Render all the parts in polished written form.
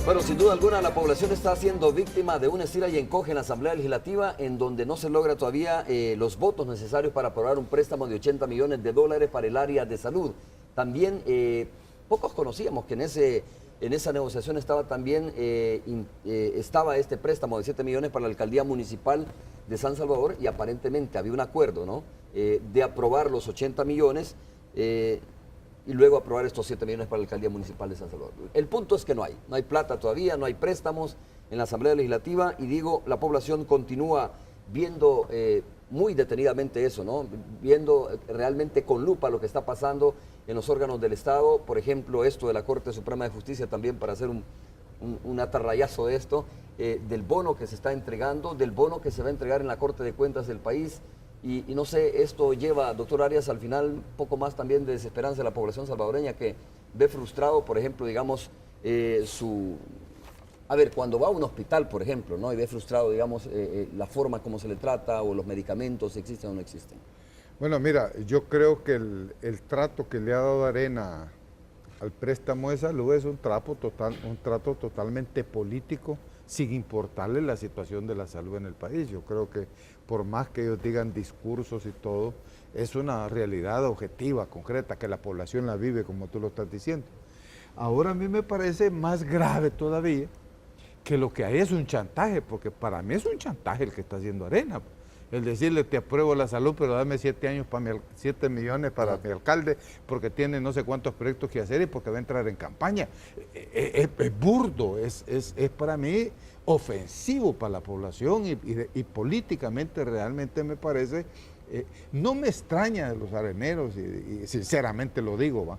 Bueno, sin duda alguna la población está siendo víctima de un estira y encoge en la Asamblea Legislativa en donde no se logra todavía los votos necesarios para aprobar un préstamo de 80 millones de dólares para el área de salud. También pocos conocíamos que en esa negociación estaba también estaba este préstamo de 7 millones para la alcaldía municipal de San Salvador y aparentemente había un acuerdo, ¿no? De aprobar los 80 millones y luego aprobar estos 7 millones para la alcaldía municipal de San Salvador. El punto es que no hay plata todavía, no hay préstamos en la Asamblea Legislativa y digo, la población continúa viendo muy detenidamente eso, ¿no? Viendo realmente con lupa lo que está pasando en los órganos del Estado, por ejemplo, esto de la Corte Suprema de Justicia también para hacer un atarrayazo de esto, del bono que se está entregando, del bono que se va a entregar en la Corte de Cuentas del país. Y no sé, esto lleva, doctor Arias, al final un poco más también de desesperanza de la población salvadoreña que ve frustrado, por ejemplo, digamos, cuando va a un hospital, por ejemplo, ¿no? Y ve frustrado, digamos, la forma como se le trata o los medicamentos, si existen o no existen. Bueno, mira, yo creo que el trato que le ha dado Arena al préstamo de salud es un trato totalmente político, sin importarle la situación de la salud en el país. Yo creo que por más que ellos digan discursos y todo, es una realidad objetiva, concreta, que la población la vive como tú lo estás diciendo. Ahora a mí me parece más grave todavía que lo que hay es un chantaje, porque para mí es un chantaje el que está haciendo Arena. El decirle, te apruebo la salud, pero dame 7 millones para mi alcalde, porque tiene no sé cuántos proyectos que hacer y porque va a entrar en campaña. Es burdo, es para mí ofensivo para la población y políticamente realmente me parece, no me extraña de los areneros, y sinceramente lo digo,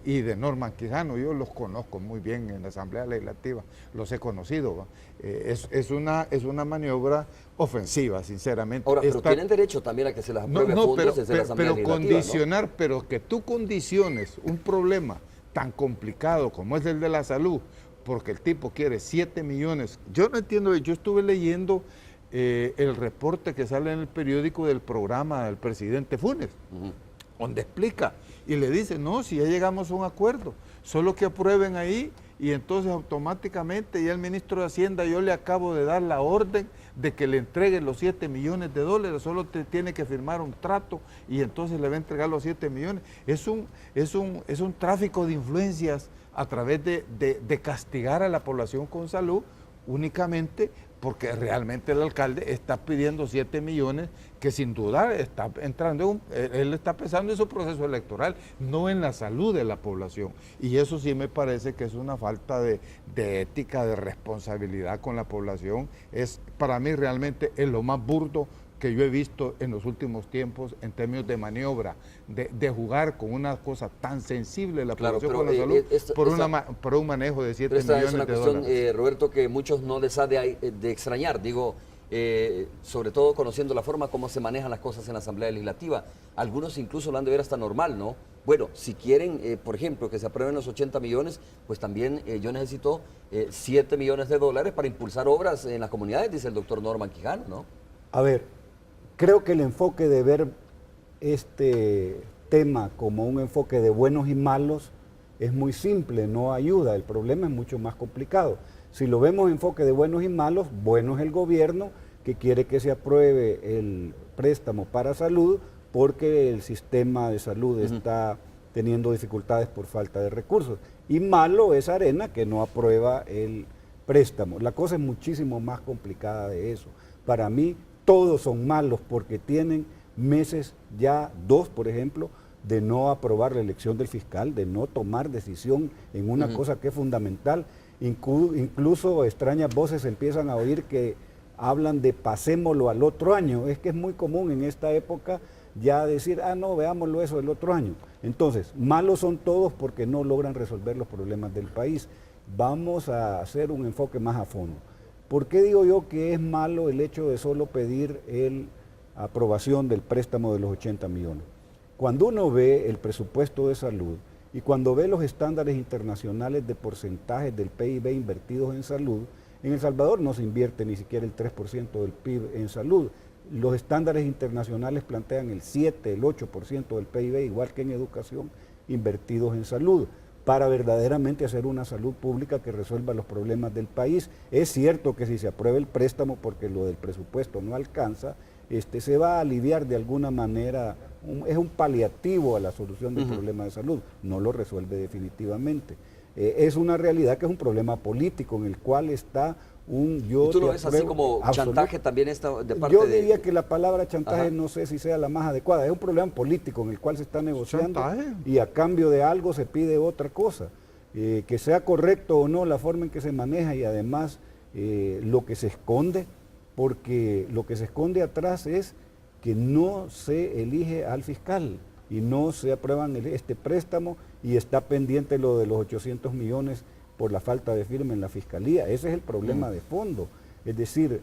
y de Norman Quijano, yo los conozco muy bien en la Asamblea Legislativa, los he conocido, es una maniobra ofensiva, sinceramente. Ahora, pero tienen derecho también a que se las apruebe fondos desde la Asamblea Legislativa, condicionar, ¿no? Pero que tú condiciones un problema tan complicado como es el de la salud, porque el tipo quiere 7 millones. Yo no entiendo, yo estuve leyendo el reporte que sale en el periódico del programa del presidente Funes, donde explica y le dice, no, si ya llegamos a un acuerdo, solo que aprueben ahí y entonces automáticamente ya el ministro de Hacienda, yo le acabo de dar la orden de que le entreguen los 7 millones de dólares, solo tiene que firmar un trato y entonces le va a entregar los 7 millones. Es un tráfico de influencias a través de castigar a la población con salud únicamente porque realmente el alcalde está pidiendo 7 millones que sin duda está entrando, él está pensando en su proceso electoral, no en la salud de la población. Y eso sí me parece que es una falta de ética, de responsabilidad con la población. Para mí realmente es lo más burdo que yo he visto en los últimos tiempos en términos de maniobra, de jugar con una cosa tan sensible la población con la salud por un manejo de 7 millones de dólares. Roberto, que muchos no les ha de extrañar, digo, sobre todo conociendo la forma como se manejan las cosas en la Asamblea Legislativa. Algunos incluso lo han de ver hasta normal, ¿no? Bueno, si quieren, por ejemplo, que se aprueben los 80 millones, pues también yo necesito 7 millones de dólares para impulsar obras en las comunidades, dice el doctor Norman Quijano, ¿no? A ver, creo que el enfoque de ver este tema como un enfoque de buenos y malos es muy simple, no ayuda. El problema es mucho más complicado. Si lo vemos enfoque de buenos y malos, bueno es el gobierno que quiere que se apruebe el préstamo para salud porque el sistema de salud está teniendo dificultades por falta de recursos. Y malo es Arena que no aprueba el préstamo. La cosa es muchísimo más complicada de eso. Para mí, todos son malos porque tienen meses, ya 2 por ejemplo, de no aprobar la elección del fiscal, de no tomar decisión en una cosa que es fundamental. Incluso extrañas voces empiezan a oír que hablan de pasémoslo al otro año. Es que es muy común en esta época ya decir, no, veámoslo eso el otro año. Entonces, malos son todos porque no logran resolver los problemas del país. Vamos a hacer un enfoque más a fondo. ¿Por qué digo yo que es malo el hecho de solo pedir la aprobación del préstamo de los 80 millones? Cuando uno ve el presupuesto de salud y cuando ve los estándares internacionales de porcentajes del PIB invertidos en salud, en El Salvador no se invierte ni siquiera el 3% del PIB en salud. Los estándares internacionales plantean el 7, el 8% del PIB, igual que en educación, invertidos en salud. para verdaderamente hacer una salud pública que resuelva los problemas del país. Es cierto que si se aprueba el préstamo, porque lo del presupuesto no alcanza, se va a aliviar de alguna manera, es un paliativo a la solución del problema de salud, no lo resuelve definitivamente. Es una realidad que es un problema político en el cual está un yo. ¿Y tú lo ves así como chantaje también de parte Yo diría que la palabra chantaje no sé si sea la más adecuada, es un problema político en el cual se está negociando y a cambio de algo se pide otra cosa. Que sea correcto o no la forma en que se maneja y además lo que se esconde, porque lo que se esconde atrás es que no se elige al fiscal y no se aprueban este préstamo y está pendiente lo de los 800 millones por la falta de firma en la fiscalía. Ese es el problema de fondo. Es decir,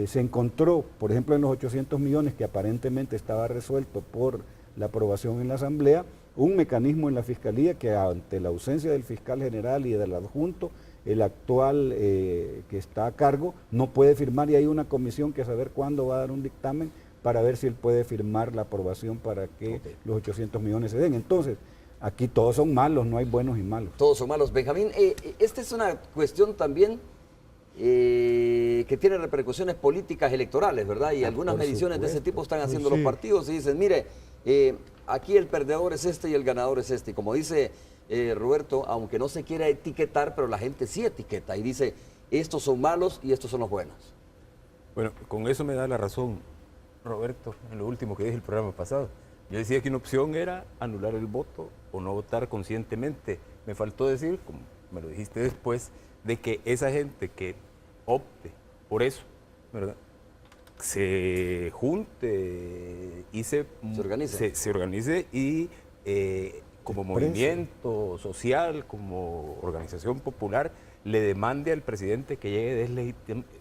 se encontró, por ejemplo, en los 800 millones que aparentemente estaba resuelto por la aprobación en la Asamblea, un mecanismo en la fiscalía que ante la ausencia del fiscal general y del adjunto, el actual que está a cargo no puede firmar y hay una comisión que a saber cuándo va a dar un dictamen para ver si él puede firmar la aprobación para que los 800 millones se den. Entonces, aquí todos son malos, no hay buenos y malos. Todos son malos. Benjamín, esta es una cuestión también que tiene repercusiones políticas electorales, ¿verdad? Y algunas mediciones de ese tipo están haciendo los partidos y dicen, mire, aquí el perdedor es este y el ganador es este. Y como dice Roberto, aunque no se quiera etiquetar, pero la gente sí etiqueta y dice, estos son malos y estos son los buenos. Bueno, con eso me da la razón, Roberto, en lo último que dije el programa pasado. Yo decía que una opción era anular el voto o no votar conscientemente. Me faltó decir, como me lo dijiste después, de que esa gente que opte por eso, ¿verdad?, se junte y se organice y como movimiento social, como organización popular, le demande al presidente que llegue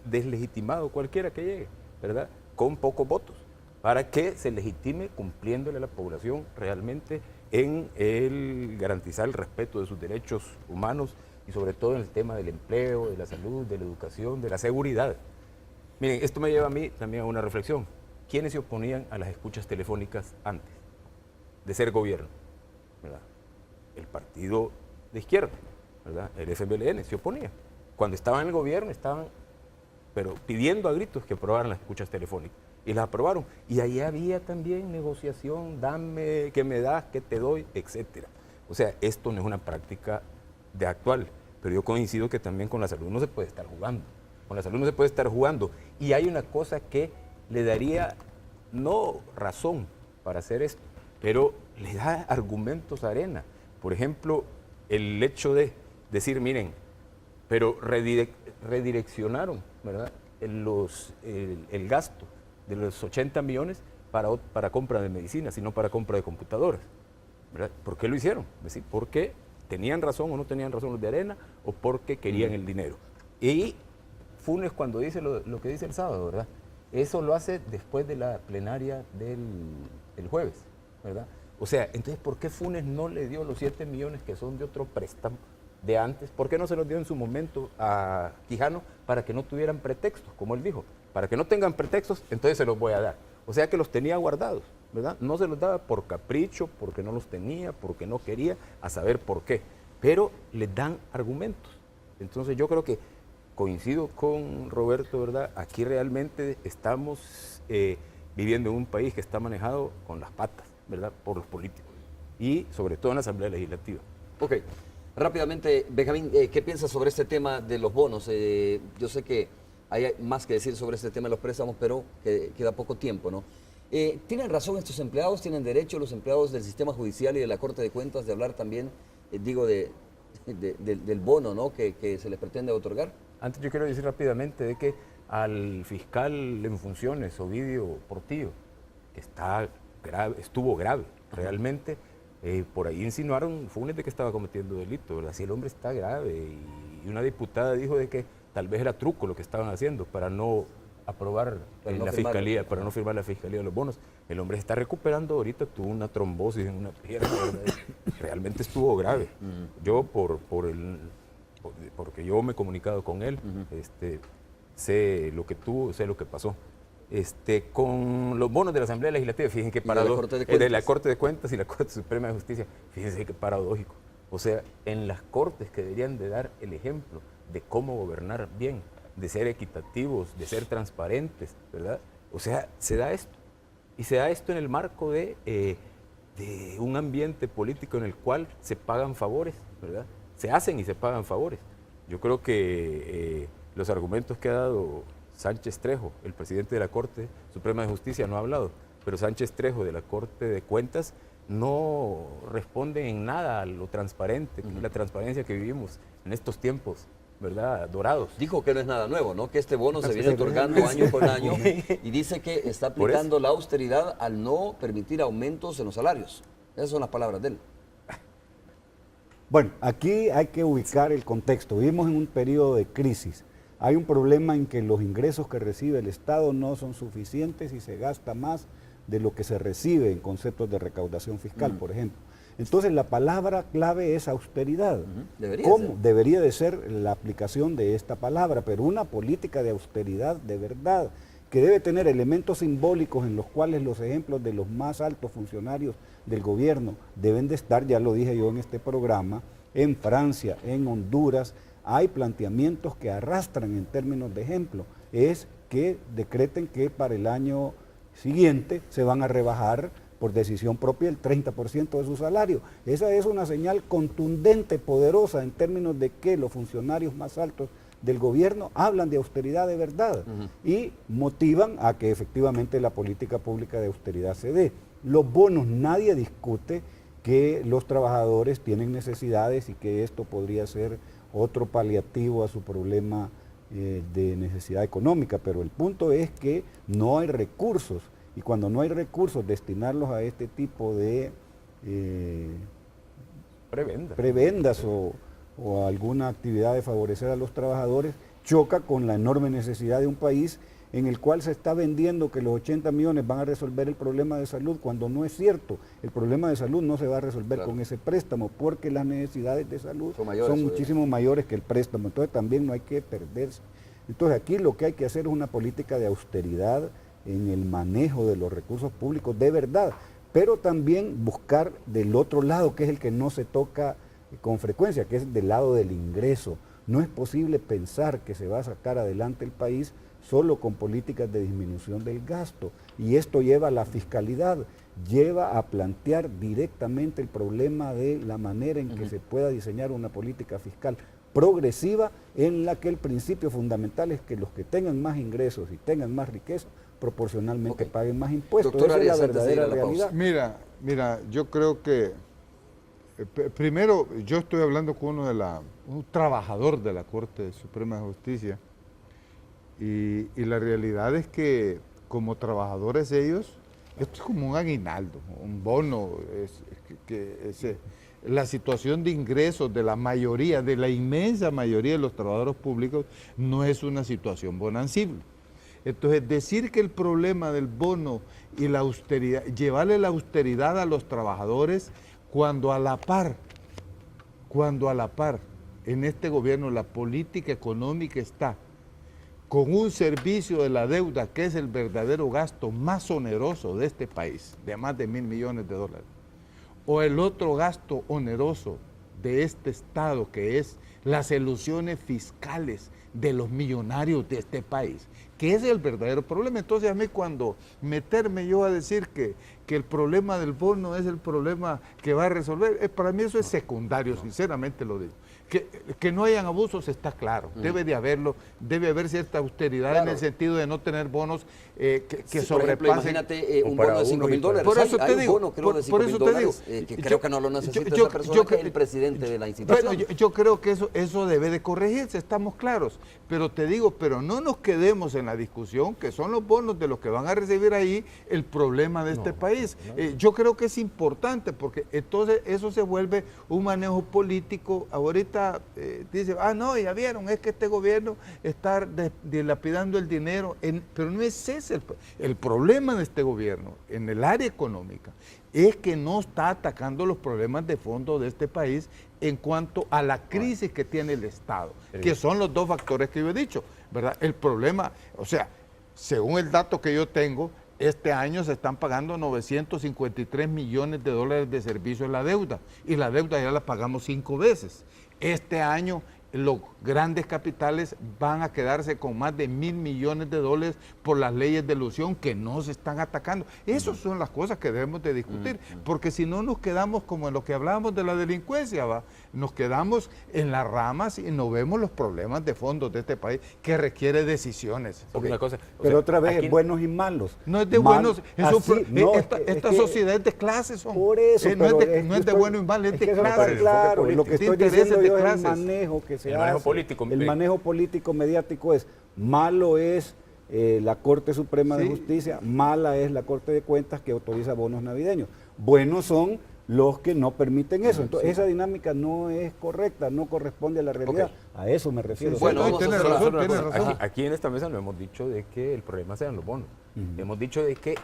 deslegitimado, cualquiera que llegue, ¿verdad?, con pocos votos, para que se legitime cumpliéndole a la población realmente en el garantizar el respeto de sus derechos humanos y sobre todo en el tema del empleo, de la salud, de la educación, de la seguridad. Miren, esto me lleva a mí también a una reflexión. ¿Quiénes se oponían a las escuchas telefónicas antes de ser gobierno? ¿Verdad? El partido de izquierda, ¿verdad?, el FMLN, se oponía. Cuando estaban en el gobierno estaban pero pidiendo a gritos que aprobaran las escuchas telefónicas. Y las aprobaron. Y ahí había también negociación, dame, ¿qué me das, qué te doy?, etcétera. O sea, esto no es una práctica de actual, pero yo coincido que también con la salud no se puede estar jugando. Con la salud no se puede estar jugando. Y hay una cosa que le daría, no razón para hacer esto, pero le da argumentos a Arena. Por ejemplo, el hecho de decir, miren, pero redireccionaron, ¿verdad?, el gasto de los 80 millones para compra de medicinas, sino para compra de computadoras, ¿verdad? ¿Por qué lo hicieron? Es decir, ¿porque tenían razón o no tenían razón los de Arena o porque querían el dinero? Y Funes, cuando dice lo que dice el sábado, ¿verdad?, eso lo hace después de la plenaria del jueves, ¿verdad? O sea, entonces, ¿por qué Funes no le dio los 7 millones que son de otro préstamo de antes? ¿Por qué no se los dio en su momento a Quijano para que no tuvieran pretextos, como él dijo? Para que no tengan pretextos, entonces se los voy a dar. O sea que los tenía guardados, ¿verdad? No se los daba por capricho, porque no los tenía, porque no quería, a saber por qué. Pero les dan argumentos. Entonces yo creo que coincido con Roberto, ¿verdad? Aquí realmente estamos viviendo en un país que está manejado con las patas, ¿verdad?, por los políticos. Y sobre todo en la Asamblea Legislativa. Ok. Rápidamente, Benjamín, ¿qué piensas sobre este tema de los bonos? Yo sé que hay más que decir sobre este tema de los préstamos, pero queda poco tiempo, ¿no? ¿Tienen razón estos empleados? ¿Tienen derecho los empleados del sistema judicial y de la Corte de Cuentas de hablar también, del bono, ¿no?, que se les pretende otorgar? Antes yo quiero decir rápidamente de que al fiscal en funciones, Ovidio Portillo, que estuvo grave, realmente, por ahí insinuaron Funes de que estaba cometiendo delito, ¿verdad? Si el hombre está grave, y una diputada dijo de que tal vez era truco lo que estaban haciendo para no aprobar la fiscalía, para no firmar la fiscalía de los bonos. El hombre se está recuperando ahorita, tuvo una trombosis en una pierna, ¿verdad? Realmente estuvo grave. Yo porque yo me he comunicado con él, sé lo que tuvo, sé lo que pasó. Con los bonos de la Asamblea Legislativa, fíjense que paradójico, de la Corte de Cuentas y la Corte Suprema de Justicia, fíjense que paradójico. O sea, en las cortes que deberían de dar el ejemplo de cómo gobernar bien, de ser equitativos, de ser transparentes, ¿verdad? O sea, se da esto. Y se da esto en el marco de un ambiente político en el cual se pagan favores, ¿verdad? Se hacen y se pagan favores. Yo creo que los argumentos que ha dado Sánchez Trejo, el presidente de la Corte Suprema de Justicia, no ha hablado, pero Sánchez Trejo de la Corte de Cuentas no responde en nada a lo transparente, la transparencia que vivimos en estos tiempos, ¿verdad? Dorados. Dijo que no es nada nuevo, ¿no? Que este bono se viene otorgando año con año y dice que está aplicando la austeridad al no permitir aumentos en los salarios. Esas son las palabras de él. Bueno, aquí hay que ubicar el contexto. Vivimos en un periodo de crisis. Hay un problema en que los ingresos que recibe el Estado no son suficientes y se gasta más de lo que se recibe en conceptos de recaudación fiscal, por ejemplo. Entonces la palabra clave es austeridad. Debería de ser la aplicación de esta palabra, pero una política de austeridad de verdad, que debe tener elementos simbólicos en los cuales los ejemplos de los más altos funcionarios del gobierno deben de estar, ya lo dije yo en este programa, en Francia, en Honduras, hay planteamientos que arrastran en términos de ejemplo, es que decreten que para el año siguiente se van a rebajar por decisión propia el 30% de su salario. Esa es una señal contundente, poderosa, en términos de que los funcionarios más altos del gobierno hablan de austeridad de verdad y motivan a que efectivamente la política pública de austeridad se dé. Los bonos, nadie discute que los trabajadores tienen necesidades y que esto podría ser otro paliativo a su problema de necesidad económica, pero el punto es que no hay recursos, y cuando no hay recursos, destinarlos a este tipo de prebendas o alguna actividad de favorecer a los trabajadores, choca con la enorme necesidad de un país en el cual se está vendiendo que los 80 millones van a resolver el problema de salud, cuando no es cierto. El problema de salud no se va a resolver con ese préstamo, porque las necesidades de salud son muchísimo mayores que el préstamo, entonces también no hay que perderse. Entonces aquí lo que hay que hacer es una política de austeridad en el manejo de los recursos públicos de verdad, pero también buscar del otro lado, que es el que no se toca con frecuencia, que es del lado del ingreso. No es posible pensar que se va a sacar adelante el país solo con políticas de disminución del gasto, y esto lleva a la fiscalidad, lleva a plantear directamente el problema de la manera en que se pueda diseñar una política fiscal progresiva, en la que el principio fundamental es que los que tengan más ingresos y tengan más riqueza proporcionalmente paguen más impuestos. Doctor, esa es la verdadera realidad. Mira, yo creo que primero yo estoy hablando con un trabajador de la Corte Suprema de Justicia, y la realidad es que como trabajadores ellos, esto es como un aguinaldo, un bono, la situación de ingresos de la mayoría, de la inmensa mayoría de los trabajadores públicos no es una situación bonancible. Entonces, decir que el problema del bono y la austeridad, llevarle la austeridad a los trabajadores cuando a la par, en este gobierno la política económica está con un servicio de la deuda que es el verdadero gasto más oneroso de este país, de más de $1.000 millones, o el otro gasto oneroso de este Estado, que es las elusiones fiscales de los millonarios de este país, que es el verdadero problema. Entonces a mí cuando meterme yo a decir que el problema del bono es el problema que va a resolver, para mí eso es secundario, sinceramente lo digo. Que no hayan abusos está claro, debe de haberlo, debe haber cierta austeridad en el sentido de no tener bonos que sobrepasen. Por ejemplo, imagínate un bono de $5.000. Por eso te digo, un bono, creo, de $5.000, que creo que no lo necesita esa persona, que es el presidente de la institución. Bueno, yo creo que eso debe de corregirse, estamos claros, pero te digo, pero no nos quedemos en la discusión que son los bonos de los que van a recibir ahí el problema de este país. Yo creo que es importante, porque entonces eso se vuelve un manejo político. Ahorita dice, no, ya vieron, es que este gobierno está dilapidando el dinero, pero no es ese el problema de este gobierno en el área económica, es que no está atacando los problemas de fondo de este país en cuanto a la crisis que tiene el Estado, que son los dos factores que yo he dicho, ¿verdad? El problema, o sea, según el dato que yo tengo, Este año se están pagando 953 millones de dólares de servicio en la deuda, y la deuda ya la pagamos 5 veces. Este año los grandes capitales van a quedarse con más de 1.000 millones de dólares por las leyes de elusión que no se están atacando. Esas son las cosas que debemos de discutir, porque si no nos quedamos como en lo que hablábamos de la delincuencia, ¿va? Nos quedamos en las ramas y no vemos los problemas de fondo de este país que requiere decisiones. Una cosa, Pero otra vez, buenos y malos. No es de buenos, esta sociedad es de clases. Por eso, no es de bueno y malo, es de clases. Claro, lo que estoy diciendo yo es el manejo que se El manejo hace. político. El manejo político mediático es malo es la Corte Suprema de Justicia, mala es la Corte de Cuentas que autoriza bonos navideños. Buenos son los que no permiten eso. Entonces, esa dinámica no es correcta, no corresponde a la realidad. A eso me refiero. Bueno, vamos a tiene hacer razón, una tiene cosa. razón. Aquí en esta mesa no hemos dicho de que el problema sean los bonos. Hemos dicho de que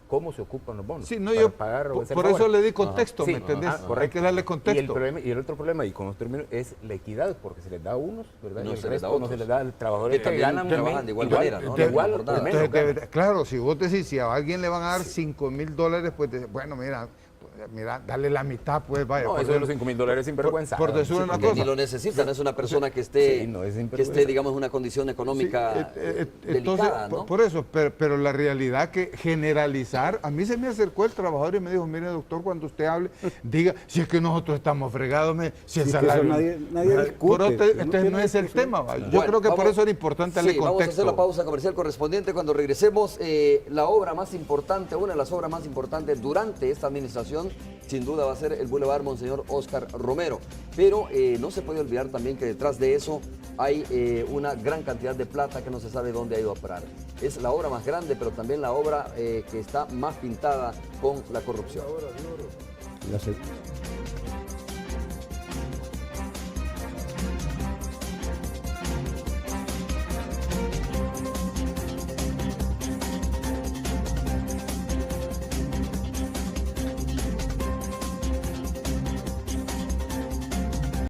cómo se ocupan los bonos. Sí, no, para yo pagar o hacer por eso favores. le di contexto, Sí, ¿me entendés? correcto. Hay que darle contexto. Y el otro problema, y con esto termino, es la equidad, porque se les da a unos, ¿verdad? No y el se les da a resto no otros. se les da a trabajadores Que también ganan trabajan de igual manera, ¿no? de igual, Entonces, o menos, Entonces, claro, si vos decís, si a alguien le van a dar $5,000, pues bueno, mira, dale la mitad, pues vaya. No, eso de los $5,000 es sinvergüenza. por decir una Porque cosa. ni lo necesitan, es una persona que esté, Sí, no, es que sinvergüenza. esté, digamos, en una condición económica delicada, ¿no? Por eso, pero la realidad que generalizar, a mí se me acercó el trabajador y me dijo, mire doctor, cuando usted hable, diga, si es que nosotros estamos fregados, si el Sí, que salario... eso nadie discute, Entonces no es el tema, va. Yo Bueno, creo que por vamos- eso era importante darle sí, vamos a contexto. hacer la pausa comercial correspondiente. Cuando regresemos, la obra más importante, una de las obras más importantes durante esta administración, sin duda va a ser el Boulevard Monseñor Óscar Romero. Pero no se puede olvidar también que detrás de eso hay una gran cantidad de plata que no se sabe dónde ha ido a parar. Es la obra más grande, pero también la obra que está más pintada con la corrupción. Ya sé.